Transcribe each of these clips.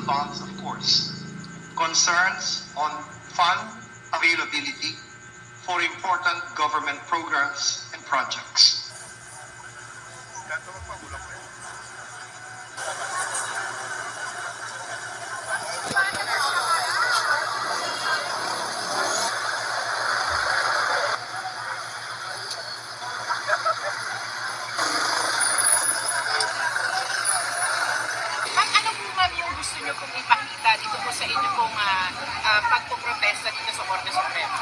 consultants, of course, concerns on fund availability for important government programs and projects. Ano po ma'am yung gusto nyo pong ipakita dito po sa inyo pong pagpoprotesta dito sa Korte Suprema?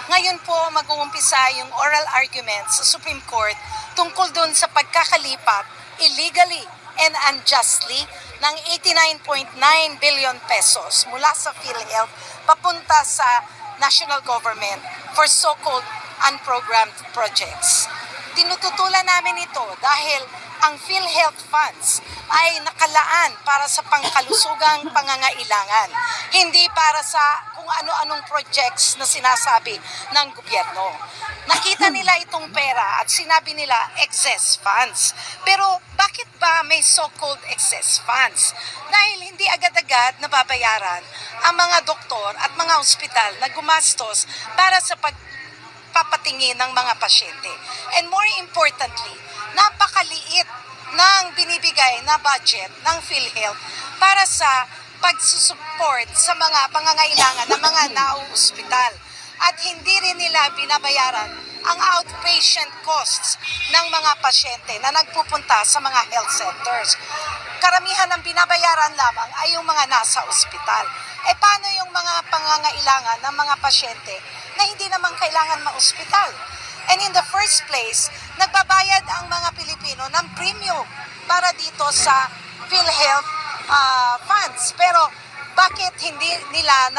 Ngayon po mag-uumpisa yung oral argument sa Supreme Court tungkol dun sa pagkakalipat illegally and unjustly ng 89.9 billion pesos mula sa PhilHealth papunta sa national government for so-called unprogrammed projects. Tinututulan namin ito dahil ang PhilHealth funds ay nakalaan para sa pangkalusugang pangangailangan, hindi para sa kung ano-anong projects na sinasabi ng gobyerno. Nakita nila itong pera at sinabi nila excess funds. Pero bakit ba may so-called excess funds? Dahil hindi agad-agad nababayaran ang mga doktor at mga ospital na gumastos para sa pagpapatingin ng mga pasyente. And more importantly, napakaliit ng binibigay na budget ng PhilHealth para sa pagsusupport sa mga pangangailangan ng mga nauospital. At hindi rin nila binabayaran ang outpatient costs ng mga pasyente na nagpupunta sa mga health centers. Karamihan ng binabayaran lamang ay yung mga nasa ospital. E paano yung mga pangangailangan ng mga pasyente na hindi naman kailangan ma-ospital? And in the first place, nagbabayad ang mga Pilipino ng premium para dito sa PhilHealth funds. Pero bakit hindi nila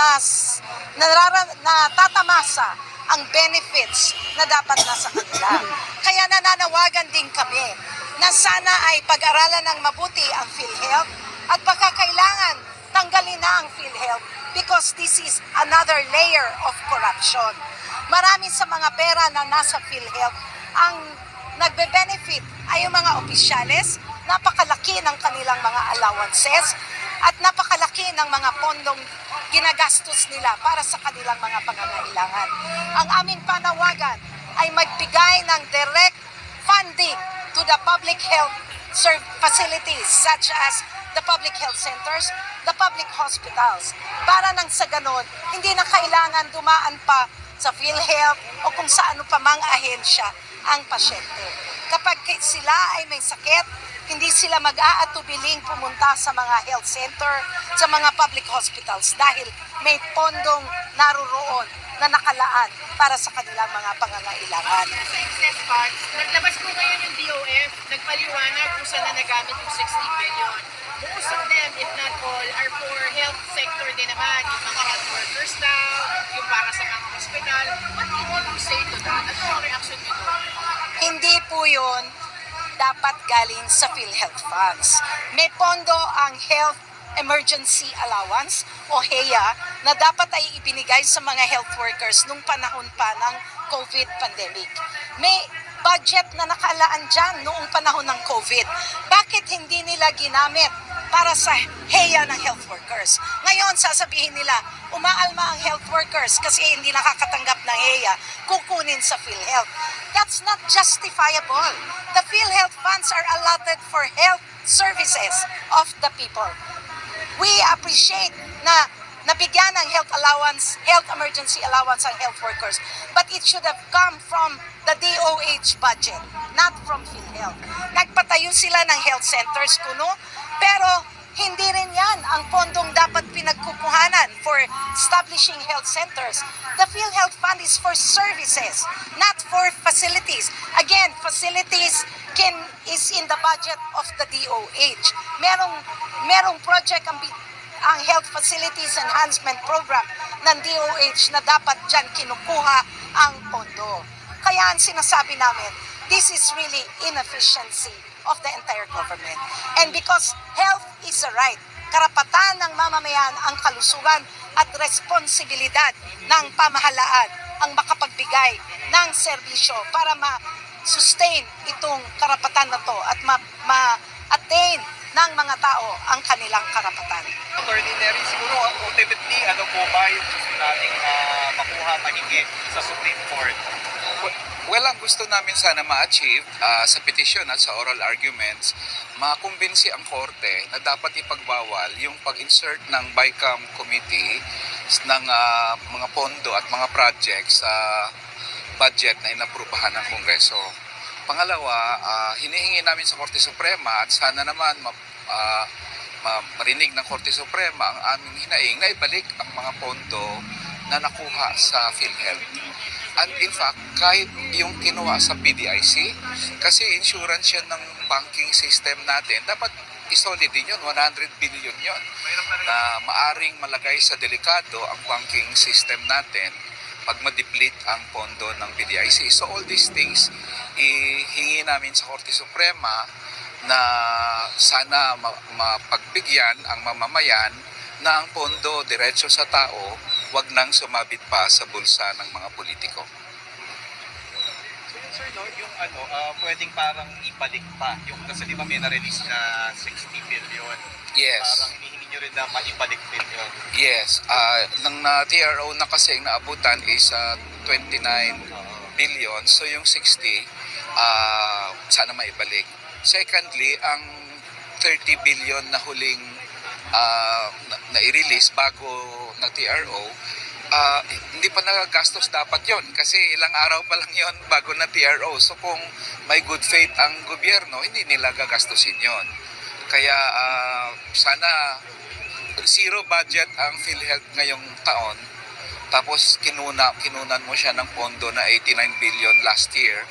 natatamasa ang benefits na dapat nasa kanila? Kaya nananawagan din kami na sana ay pag-aralan ng mabuti ang PhilHealth at baka kailangan tanggalin na ang PhilHealth because this is another layer of corruption. Marami sa mga pera na nasa PhilHealth ang nagbe-benefit ay yung mga opisyales, napakalaki ng kanilang mga allowances at napakalaki ng mga pondong ginagastos nila para sa kanilang mga pangangailangan. Ang aming panawagan ay magbigay ng direct funding to the public health facilities such as the public health centers, the public hospitals, para nang sa ganon, hindi na kailangan dumaan pa sa PhilHealth o kung sa ano pa mang ahensya ang pasyente. Kapag sila ay may sakit, hindi sila mag-aatubiling pumunta sa mga health center, sa mga public hospitals dahil may pondong naruroon na nakalaan para sa kanilang mga pangangailangan. Sa excess funds, naglabas po ngayon yung DOF, nagpaliwanag kung saan na nagamit yung 60 billion. Most of them, if not all, are for health sector din naman. Yung mga health workers daw, yung para sa mga hospital. What can you say to that? Ano ang reaction nyo doon? Hindi po yun dapat galing sa PhilHealth funds. May pondo ang Health Emergency Allowance o HEA na dapat ay ibinigay sa mga health workers nung panahon pa ng COVID pandemic. May budget na nakalaan dyan noong panahon ng COVID. Bakit hindi nila ginamit para sa HEA ng health workers? Ngayon, sasabihin nila, umaalma ang health workers kasi hindi nakakatanggap ng HEA, kukunin sa PhilHealth. That's not justifiable. The PhilHealth funds are allotted for health services of the people. We appreciate na nabigyan ng health allowance, health emergency allowance ang health workers, but it should have come from the DOH budget, not from PhilHealth. Nagpatayo sila ng health centers kuno, pero hindi rin yan ang pondong dapat pinagkukuhanan for establishing health centers. The PhilHealth Fund is for services, not for facilities. Again, facilities is in the budget of the DOH. Merong project ang Health Facilities Enhancement Program ng DOH na dapat dyan kinukuha ang pondo. Kaya ang sinasabi namin, this is really inefficiency of the entire government. And because health is a right, karapatan ng mamamayan ang kalusugan at responsibilidad ng pamahalaan ang makapagbigay ng serbisyo para ma-sustain itong karapatan na to at ma-attain ng mga tao ang kanilang karapatan. Attorney po ba yung gusto nating makuha mahigit sa Supreme Court? Well, ang gusto namin sana ma-achieve sa petisyon at sa oral arguments, makumbinsi ang korte na dapat ipagbawal yung pag-insert ng BICAM committee ng mga pondo at mga projects sa budget na inaprubahan ng Kongreso. Pangalawa, hinihingi namin sa Korte Suprema at sana naman marinig ng Korte Suprema ang aming hinaing na ibalik ang mga pondo na nakuha sa PhilHealth. And in fact, kahit yung kinuha sa PDIC, kasi insurance yan ng banking system natin, dapat isolid din yun, 100 billion yun, na maaring malagay sa delikado ang banking system natin pag ma-deplete ang pondo ng PDIC. So all these things, ihingi namin sa Korte Suprema na sana mapagbigyan ang mamamayan na ang pondo diretso sa tao, wag nang sumabit pa sa bulsa ng mga politiko. So yun, sir, no, yung pwedeng parang ibalik pa. Yung kasi di ba may na-release na 60 billion. Yes. Parang hinihingi nyo rin na maibalik din yun. Yes. Ng TRO na kasi naabutan is 29 billion. So yung 60, sana maibalik. Secondly, ang 30 billion na huling na i-release bago na TRO, hindi pa nagagastos dapat yon kasi ilang araw pa lang yon bago na TRO. So kung may good faith ang gobyerno, hindi nila gagastusin yon. Kaya sana zero budget ang PhilHealth ngayong taon, tapos kinunan mo siya ng pondo na 89 billion last year.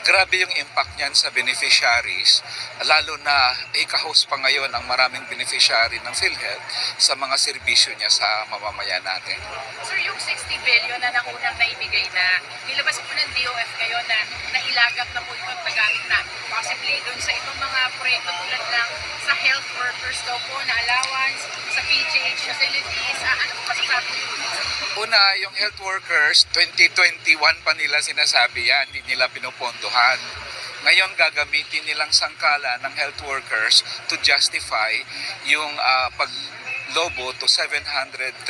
Grabe yung impact niyan sa beneficiaries, lalo na ika-host pa ngayon ang maraming beneficiary ng PhilHealth sa mga serbisyo niya sa mamamayan natin. Sir, yung 60 billion na naunang naibigay na, nilabas po ng DOF ngayon na nailagak na po yung paggamit na possibly doon sa ibang mga proyekto tulad ng sa health workers daw po na allowance, sa PGH facilities. Ano po masasabi niyo? Una, yung health workers, 2021 pa nila sinasabi yan, hindi nila pinupondohan. Ngayon, gagamitin nilang sangkala ng health workers to justify yung paglobo to 739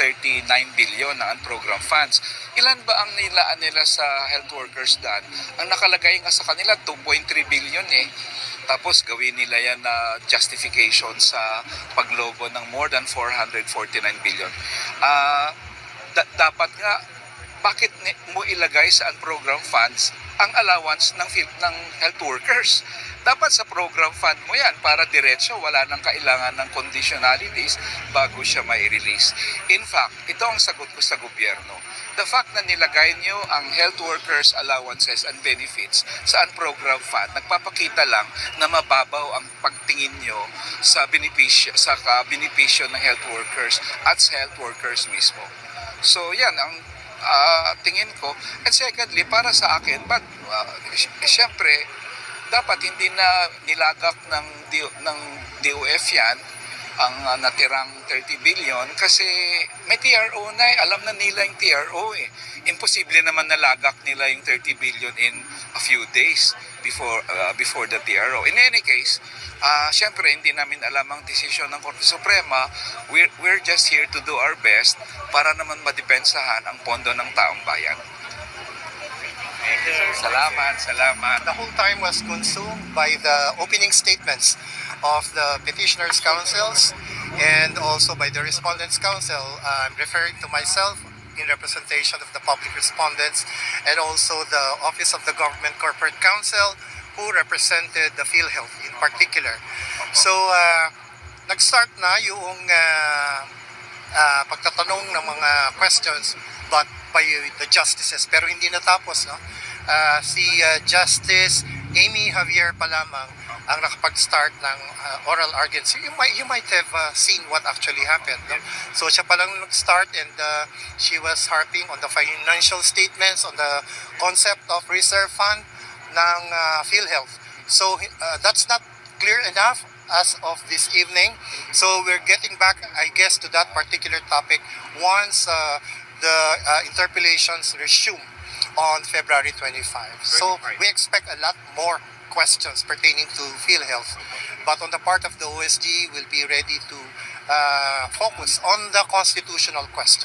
billion na program funds. Ilan ba ang nilaan nila sa health workers dan? Ang nakalagay nga sa kanila, 2.3 billion eh. Tapos gawin nila yan na justification sa paglobo ng more than 449 billion. Dapat nga, bakit mo ilagay sa program funds ang allowance ng health workers? Dapat sa program fund mo yan para diretso, wala nang kailangan ng conditionalities bago siya mai-release. In fact, ito ang sagot ko sa gobyerno. The fact na nilagay nyo ang health workers allowances and benefits sa program fund, nagpapakita lang na mababaw ang pagtingin nyo sa benepisyo ng health workers at sa health workers mismo. So yan ang tingin ko. And secondly, para sa akin, siyempre, dapat hindi na nilagak ng DOF yan, ang natirang 30 billion, kasi may TRO na eh. Alam na nila yung TRO eh. Imposible naman nalagak nila yung 30 billion in a few days before the TRO. In any case, siyempre hindi namin alam ang desisyon ng Korte Suprema. We're just here to do our best para naman madepensahan ang pondo ng taong bayan. Salamat. The whole time was consumed by the opening statements of the petitioners' counsels and also by the respondents' counsel. I'm referring to myself in representation of the public respondents and also the Office of the Government Corporate Counsel who represented the PhilHealth in particular. So, nag-start na yung pagtatanong ng mga questions but by the justices, pero hindi natapos, no? Si Justice Amy Javier pa lamang ang nakapag-start ng oral arguments. You might have seen what actually happened, no? So siya pa lang nag-start and she was harping on the financial statements, on the concept of reserve fund ng PhilHealth. So that's not clear enough as of this evening. So we're getting back, I guess, to that particular topic once the interpellations resume on February 25. So we expect a lot more questions pertaining to PhilHealth. But on the part of the OSG, we'll be ready to focus on the constitutional question.